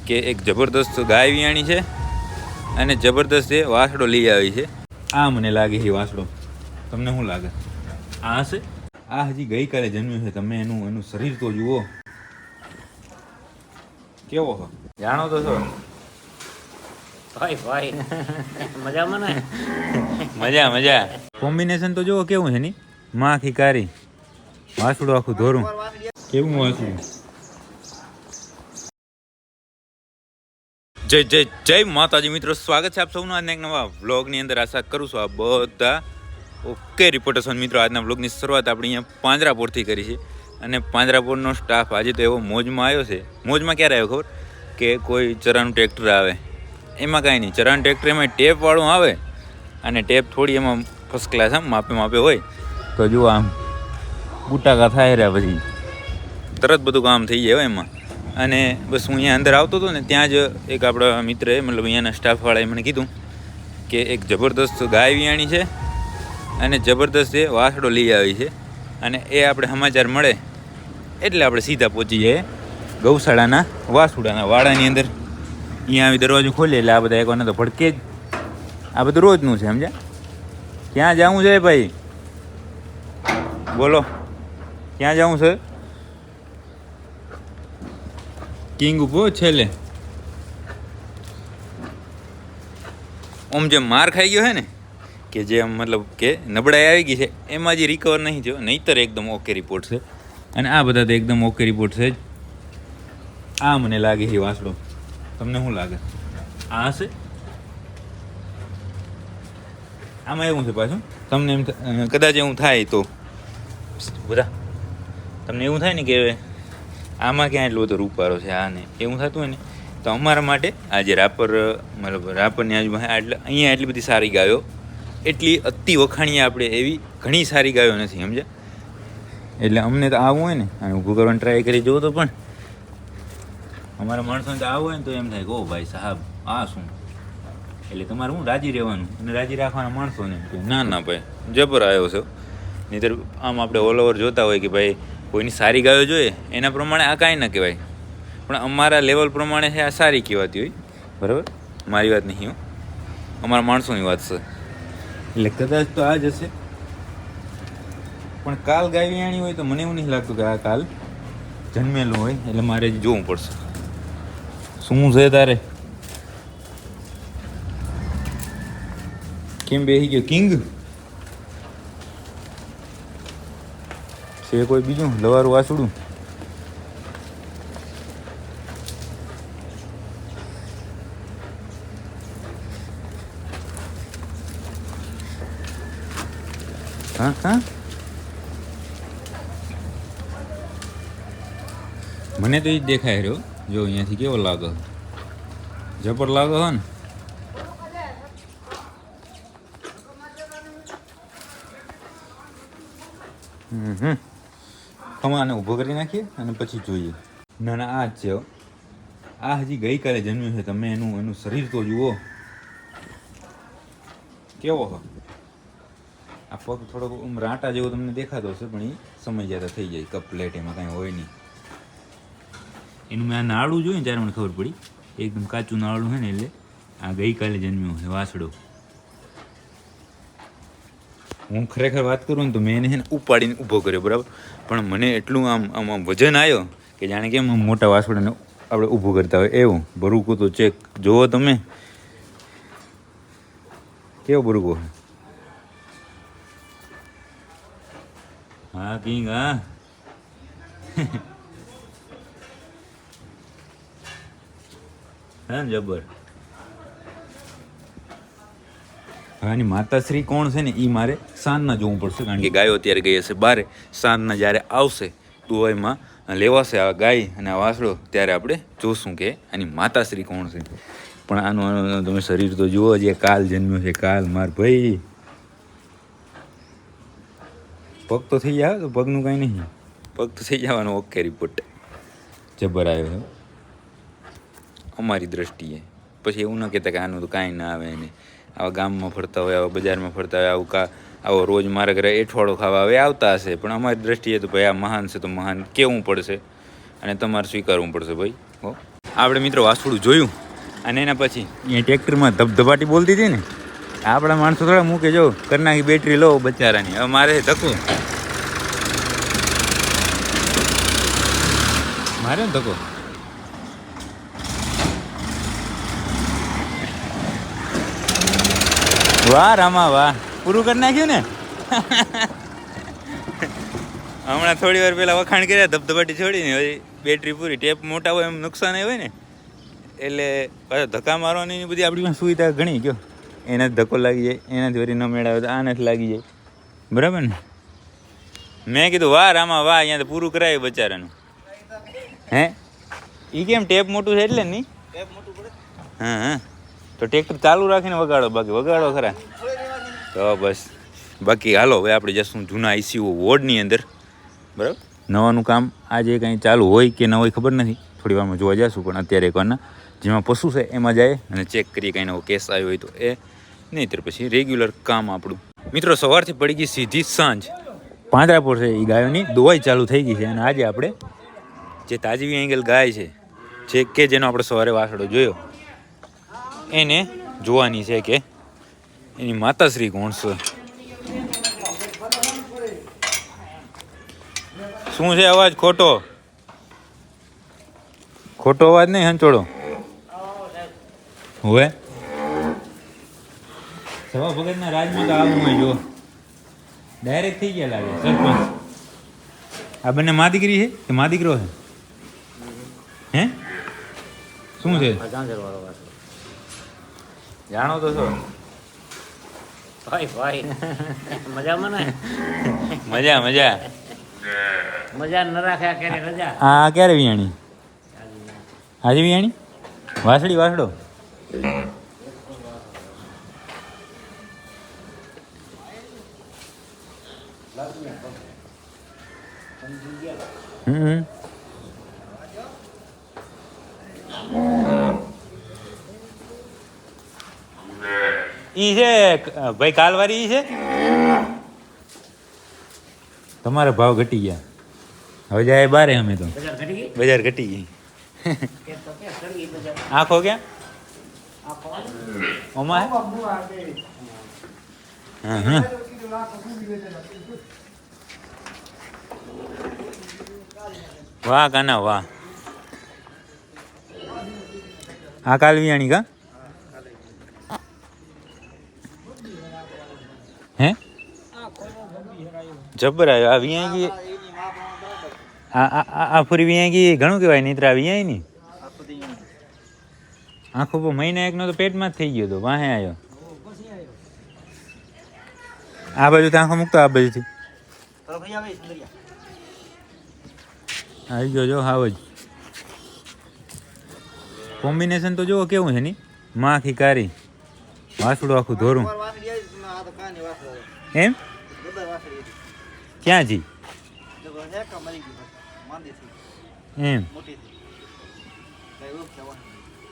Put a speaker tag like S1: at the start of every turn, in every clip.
S1: કે એક જબરદસ્ત ગાય વિયાણી છે અને જબરદસ્ત એ વાસડો લઈ આવી છે. આ મને લાગે છે વાસડો. તમને શું લાગે? આ હશે? આ હજી ગઈકાલે જન્મ્યું છે. તમે એનું શરીર તો જુઓ કેવો હો. જાણો તો છો?
S2: ભાઈ મજામાં ને?
S1: મજા. કોમ્બિનેશન તો જુઓ કેવું છે ની. માં ખીકારી વાસડું આખું ધોરું. કેવું વાસડું. જય માતાજી મિત્રો, સ્વાગત છે આપ સૌનું આજના એક નવા વ્લોગની અંદર. આશા કરું છું આ બધા ઓકે રિપોર્ટર્સ. મિત્રો આજના વ્લોગની શરૂઆત આપણે અહીંયા પાંજરાપોળથી કરી છે અને પાંજરાપોળનો સ્ટાફ આજે તો એવો મોજમાં આવ્યો છે. મોજમાં ક્યારે આવ્યો ખબર? કે કોઈ ચરાનું ટ્રેક્ટર આવે એમાં કાંઈ નહીં, ચરાનું ટ્રેક્ટર એમાં ટેપવાળું આવે અને ટેપ થોડી એમાં ફર્સ્ટ ક્લાસ આમ માપે હોય તો જુઓ આમ બુટાકા થાય રહ્યા, પછી તરત બધું કામ થઈ જાય એમાં. અને બસ હું અહીંયા અંદર આવતો હતો ને ત્યાં જ એક આપણા મિત્રએ મતલબ અહીંયાના સ્ટાફવાળાએ મને કીધું કે એક જબરદસ્ત ગાય વિયાણી છે અને જબરદસ્ત એ વાસડો લઈ આવી છે. અને એ આપણે સમાચાર મળે એટલે આપણે સીધા પહોંચી જઈએ ગૌશાળાના વાસુડાના વાડાની અંદર. અહીંયા આવી દરવાજો ખોલીએ એટલે આ બધા એકવાના તો ભડકે જ. આ બધું રોજનું છે, સમજ્યા? ક્યાં જવું છે ભાઈ? બોલો, ક્યાં જવું છે? કિંગ ઉભો છેલ્લે. ઓમ જે માર ખાઈ ગયો છે ને, કે જે મતલબ કે નબળાઈ આવી ગઈ છે, એમાં જે રિકવર નહીં થયો. નહીંતર એકદમ ઓકે રિપોર્ટ છે. અને આ બધા તો એકદમ ઓકે રિપોર્ટ છે જ. આ મને લાગે છે વાસડો. તમને શું લાગે? આ હશે? આમાં એવું છે પાછું, તમને એમ કદાચ એવું થાય તો બધા તમને એવું થાય ને કે આમાં ક્યાં એટલો બધો રૂપારો છે, આ ને એવું થતું હોય ને, તો અમારા માટે આ જે રાપર મતલબ રાપરની આજુબાજુ અહીંયા એટલી બધી સારી ગાયો, એટલી અતિ વખાણીએ આપણે એવી ઘણી સારી ગાયો નથી, સમજ્યા? એટલે અમને તો આવવું હોય ને અને ઊભું કરવાની ટ્રાય કરી જોવો તો પણ અમારા માણસોને તો આવવું હોય ને તો એમ થાય કે ઓ ભાઈ સાહેબ આ શું. એટલે તમારે હું રાજી રહેવાનું અને રાજી રાખવાના માણસોને કે ના ભાઈ જબર આવ્યો છે. નહીંતર આમ આપણે ઓલ ઓવર જોતા હોય કે ભાઈ કોઈની સારી ગાયો જોઈએ એના પ્રમાણે આ કાંઈ ના કહેવાય, પણ અમારા લેવલ પ્રમાણે છે આ સારી કહેવાતી હોય. બરાબર? મારી વાત નહીં, અમારા માણસોની વાત છે. એટલે કદાચ તો આ જ હશે. પણ કાલ ગાય વિયાણી હોય તો મને એવું નહીં લાગતું કે આ કાલ જન્મેલું હોય. એટલે મારે જોવું પડશે શું છે તારે. કેમ બેસી ગયો કિંગ? છે કોઈ બીજું લવારું વાસુડું? હા મને તો એ જ દેખાય રહ્યો. જો અહીંયાથી કેવો લાગે, જબર લાગે હો ને. આને ઊભો કરી નાખીએ અને પછી જોઈએ. ના આ જ છે. આ હજી ગઈકાલે જન્મ્યું છે. તમે એનું શરીર તો જુઓ કેવો હો. આ પગ થોડોક રાંટા જેવો તમને દેખાતો હશે, પણ એ સમય જતા થઈ જાય. કપલેટ એમાં કાંઈ હોય નહીં. એનું મેં આ નાળું જોયું ને ત્યારે મને ખબર પડી, એકદમ કાચું નાળું છે ને, એટલે આ ગઈકાલે જન્મ્યું છે વાસડો. હું ખરેખર વાત કરું ને તો મેં એને છે ને ઉપાડીને ઊભો કર્યો, બરાબર? પણ મને એટલું આમ વજન આવ્યો કે જાણે કેમ મોટા વાસોડાને આપણે ઊભું કરતા હોય એવું. બરુકો તો ચેક જુઓ તમે, કેવો બરુકો. હા કિંગ, હા હા જબર. આની માતાશ્રી કોણ છે ને એ મારે સાંજના જોવું પડશે, કારણ કે ગાયો અત્યારે ગઈ હશે બારે. સાંજના જ્યારે આવશે દુવાઈમાં લેવાશે આ ગાય અને આ વાસડો, ત્યારે આપણે જોશું કે આની માતાશ્રી કોણ છે. પણ આનું તમે શરીર તો જુઓ, જે કાલ જન્મ્યો છે કાલ. માર ભાઈ પગ તો થઈ જાય તો પગનું કાંઈ નહીં, પગ તો થઈ જવાનું ઓકે રિપોર્ટ. જબર આવ્યો છે અમારી દ્રષ્ટિએ. પછી એવું ન કહેતા કે આનું તો કાંઈ ના આવે એને. આવા ગામમાં ફરતા હોય, આવા બજારમાં ફરતા હોય, આવો રોજ મારા ઘરે એઠવાડો ખાવા આવે આવતા હશે, પણ અમારી દ્રષ્ટિએ તો ભાઈ આ મહાન છે તો મહાન કહેવું પડશે અને તમારે સ્વીકારવું પડશે ભાઈ. હો આપણે મિત્રો વાસુડું જોયું અને એના પછી અહીંયા ટ્રેક્ટરમાં ધબધબાટી બોલતી હતી ને, આપણા માણસો થોડા મૂકે જો કરી નાખી બેટરી લો બચારાની. હવે મારે ધક્કો મારે ને ધક્કો વાહ રામા વાહ, પૂરું કરી નાખ્યું ને. હમણાં થોડી વાર પહેલાં વખાણ કર્યા ધબધબાટી છોડીને, હવે બેટરી પૂરી. ટેપ મોટા હોય એમ નુકસાન હોય ને, એટલે પાછા ધક્કા મારવાની બધી આપણી પાસે સુવિધા ઘણી ગયો. એનાથી ધક્કો લાગી જાય, એનાથી વળી ન મેળાવે તો આનાથી લાગી જાય, બરાબર ને. મેં કીધું વાહ રામા વાહ, અહીંયા તો પૂરું કરાયું બચારાનું. હે એ કેમ ટેપ મોટું છે એટલે નહીં? હા હા, તો ટ્રેક્ટર ચાલુ રાખીને વગાડો, બાકી વગાડો ખરા તો બસ. બાકી હાલો હવે આપણે જશું જૂના આઈસીયુ વોર્ડની અંદર, બરાબર. નવાનું કામ આજે કંઈ ચાલુ હોય કે ન હોય ખબર નથી, થોડી વારમાં જોવા જઈશું. પણ અત્યારે એકવારના જેમાં પશુ છે એમાં જાય અને ચેક કરીએ કંઈ નવો કેસ આવ્યો હોય તો એ, નહીંતર પછી રેગ્યુલર કામ આપણું. મિત્રો સવારથી પડી ગઈ સીધી સાંજ. પાંજરાપોર છે એ ગાયોની દોવાઈ ચાલુ થઈ ગઈ છે. અને આજે આપણે જે તાજવી એંગલ ગાય છે, જે કે જેનો આપણે સવારે વાસડો જોયો, એને જોવાની છે કે એની માતાશ્રી કોણ છે. શું છે અવાજ? ખોટો ખોટો અવાજ નહીં હંચોડો હવે. સવા ભગતના રાજમાં તો આવું હોય જો, ડાયરેક્ટ થઈ ગયા લાગે સરપંચ. આ બંને મા દીકરી છે કે મા દીકરો છે? હે શું છે? જાણો તો છો?
S2: ભાઈ ભાઈ મજામાં ને?
S1: મજા મજા.
S2: મજા ન રાખ્યા ક્યારે રજા?
S1: આ ક્યારે વિયાણી? આજે વિયાણી? વાસળી વાસડો? ઈ છે ભાઈ કાલવારી ઈ છે. તમારા ભાવ ઘટી ગયા હવે જાય બારે. અમે તો બજાર ઘટી ગઈ. આંખો ક્યાં ઓમાં? હા હા, વાહ કાના વાહ. આ કાલ વિયાણી કા? હે જબર આવ્યો આ વિયાણી. આ ફરી વિયાણી ઘણું કહેવાય. નીતરા વિયાણી ની આખો મહિના એકનો તો પેટમાં જ થઈ ગયો હતો. વાહે આવ્યો આ બાજુ તો આંખો મૂકતો આ બાજુથી આવી ગયો. જો હાવ જ કોમ્બિનેશન તો જુઓ કેવું છે ની. માખી કારી, વાસડું આખું ધોરું. એમ ક્યાં જી? એમ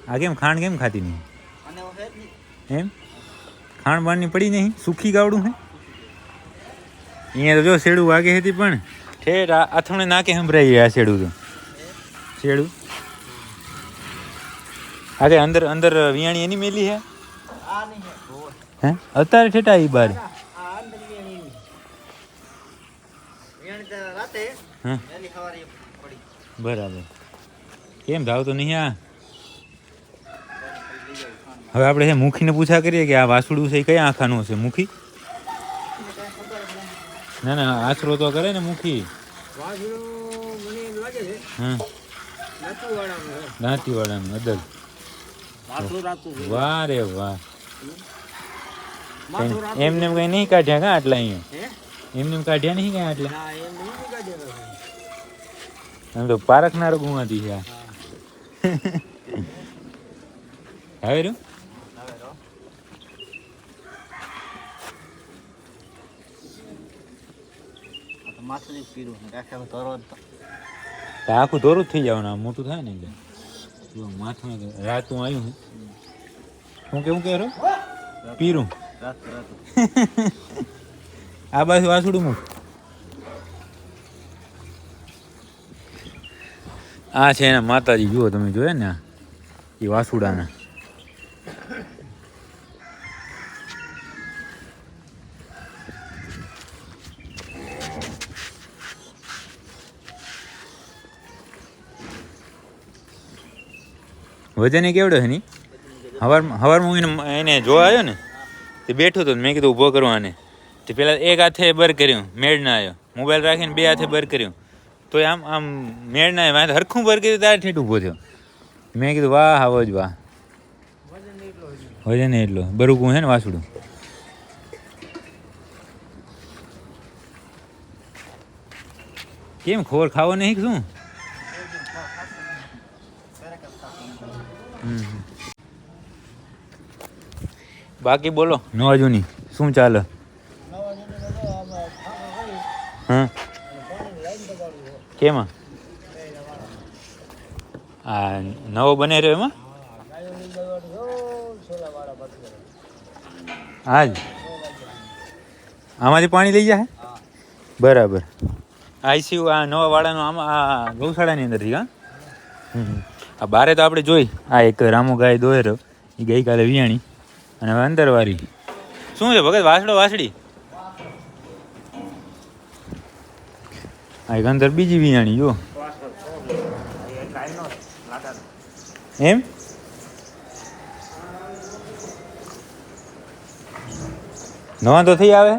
S1: આ કેમ ખાંડ કેમ ખાતી નહીં? એમ ખાંડ બાણની પડી નહીં? સુખી ગાવડું હે અહીંયા તો જો શેડું વાગે હતી પણ ઠેઠ આથમણે નાકે સંભળાઈ. આ શેડું તો શેડું આજે અંદર અંદર વિયાણી એની મેલી હે. હે અત્યારે ઠેઠા એ બાર. બરાબર. કેમ ભાવ તો નહીં? આ હવે આપણે હે મુખીને પૂછા કરીએ કે આ વાસુડું છે એ કયા આખાનું હશે? મુખી ના ના આશરો તો કરે ને મુખી. હા દાંતીવાળાનું અદલ. વાહ રે વાહ. એમને કઈ નહીં કાઢ્યા કા આટલા? અહીંયા એમને કાઢ્યા નહીં કઈ આટલા? એમ તો પારખનારો ગુમાતી છે. હવે રહ્યું આખું ધોરું જ થઈ જવાનું. મોટું થાય ને એટલે માથું રાતું આવ્યું. હું કેવું કે પીરું આ બાજુ વાસુડું મૂક. આ છે એના માતાજી. જુઓ તમે જોયા ને, એ વાસુડાના. વજન એ કેવડો છે ની? હવારમાં એને જોવા આવ્યો ને તે બેઠો હતો મેં કીધું ઊભો કરવાને તે પેલા એક હાથે બર કર્યું, મેળ ના આવ્યો. મોબાઈલ રાખીને બે હાથે બર કર્યું તો આમ આમ મેળ ના આવ્યો. હરખું બર કર્યું ત્યારે ઠેઠ ઊભો થયો. મેં કીધું વાહ હાવો જ વાહ. વજન એટલો બરુકું છે ને વાસુડું. કેમ ખોર ખાવો નહીં શું? બાકી બોલો નવા જૂની શું ચાલે? હા કેમાં? આ નવો બને રહ્યો એમાં? હા જ આમાંથી પાણી લઈ જાય બરાબર. આઈસીયુ આ નવા વાળાનો આમાં આ ગૌશાળાની અંદરથી. હા આ બારે તો આપણે જોઈ આ એક રામો ગાય દોહે રહ્યો એ ગઈકાલે વિયાણી અને હવે અંદરવાળી શું છે ભગત? વાસડો વાસડી? આ એક અંદર બીજી વિયાણી જો એમ. નવા તો થઈ આવે.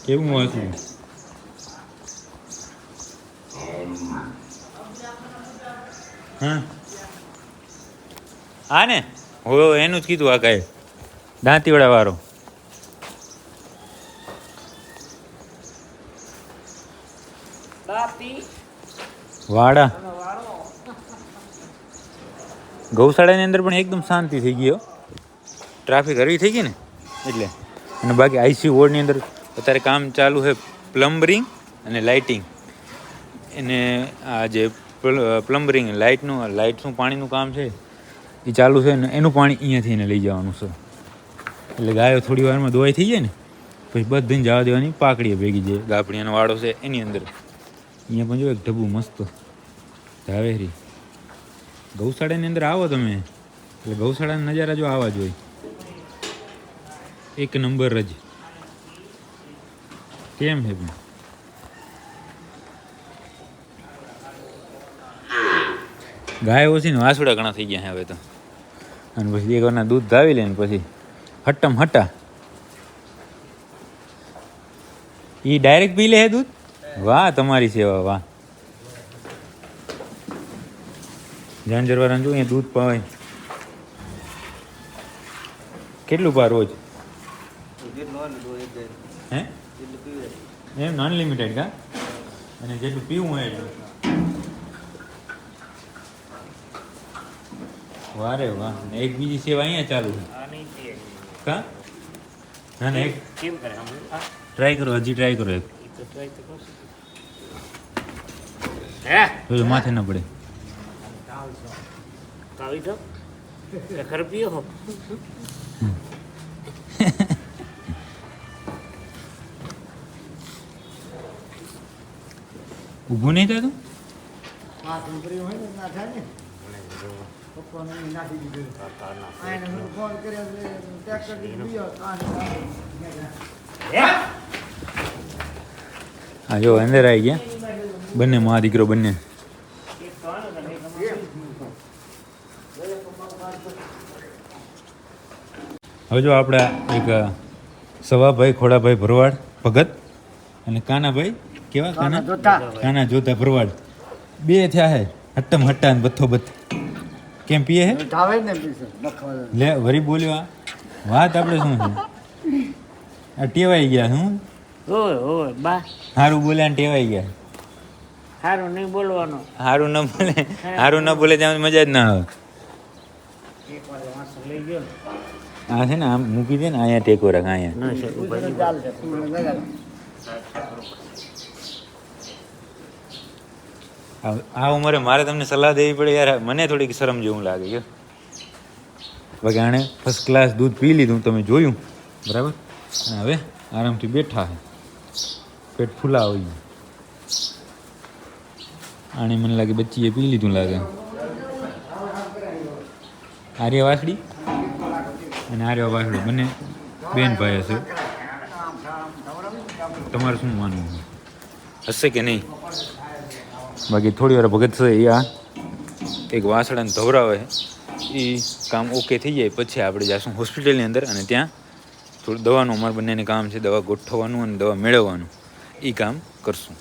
S1: કેવું વાંચું? હા હા ને હો એનું જ કીધું. આ કાંઈ દાંતીવાળા વાળો વાડા ગૌશાળાની અંદર પણ એકદમ શાંતિ થઈ ગયો. ટ્રાફિક હરવી થઈ ગઈ ને એટલે. અને બાકી આઈસીયુ વોર્ડની અંદર અત્યારે કામ ચાલુ છે પ્લમ્બરિંગ અને લાઇટિંગ. એને આ જે પ્લમ્બરિંગ લાઇટનું પાણીનું કામ છે એ ચાલુ છે ને એનું પાણી અહીંયાથી એને લઈ જવાનું છે. એટલે ગાયો થોડી વારમાં દોવાઈ થઈ જાય ને પછી બધાને જવા દેવાની પાકડીએ ભેગી જાય. ગાભણીયાનો વાડો છે એની અંદર. અહીંયા પણ જો એક ઢબુ મસ્ત ધાવેરી. ગૌશાળાની અંદર આવો તમે એટલે ગૌશાળાના નજારા જો આવા જ હોય. એક નંબર જ. કેમ છે પણ ગાય ઓછી ને વાસુડા ઘણા થઈ ગયા છે હવે તો. અને પછી એક વારના દૂધ ધાવી લે ને પછી હટ્ટમ હટ્ટા એ ડાયરેક્ટ પી લે છે દૂધ. વાહ તમારી સેવા વાહ. જાંજરવાળાને જો અહીંયા દૂધ પાવાય. કેટલું પા રોજ? હે એમ અનલિમિટેડ કા? અને જેટલું પીવું હોય એટલું. વારે વાહ. એક બીજી સેવા અહીંયા ચાલુ છે કા? ના ના એક ટ્રાય કરો, હજી ટ્રાય કરો એક. તો માથે ના પડે. ઊભું નહીં થતું? હા જો અંદર આવી ગયા બંને મા દીકરો બંને. હવે જો આપણા એક સવાભાઈ ખોડાભાઈ ભરવાડ ભગત અને કાનાભાઈ કેવા કાના જોતા ભરવાડ બે થયા હે હટ્ટમ હટ્ટા ને બથ્થો બથ. કેમ પીએ હે? લે વરી બોલ્યો. આ વાત આપણે શું છે? આ ટેવાઈ ગયા શું? સારું બોલ્યા ને ટેવાઈ ગયા.
S2: સારું નહીં બોલવાનું.
S1: સારું ન બોલે, સારું ન બોલે ત્યાં મજા જ ના આવે. આ છે ને આમ મૂકી દે ને અહીંયા ટેકો રાખ અહીંયા. આ ઉંમરે મારે તમને સલાહ દેવી પડે યાર. મને થોડીક શરમ જેવું લાગે કે બાકી આણે ફર્સ્ટ ક્લાસ દૂધ પી લીધું તમે જોયું બરાબર. હવે આરામથી બેઠા છે પેટ ફૂલા હોય. આને મને લાગે બચ્ચીએ પી લીધું લાગે. આર્ય વાસડી અને આર્ય વાસડી બંને બેન ભાઈ હશે. તમારું શું માનવું હશે કે નહીં? બાકી થોડી વાર ભગત છે એ આ એક વાસડાને ધવરાવે એ કામ ઓકે થઈ જાય પછી આપણે જઈશું હોસ્પિટલની અંદર અને ત્યાં થોડું દવાનું અમારે બંનેને કામ છે, દવા ગોઠવવાનું અને દવા મેળવવાનું એ કામ કરશું.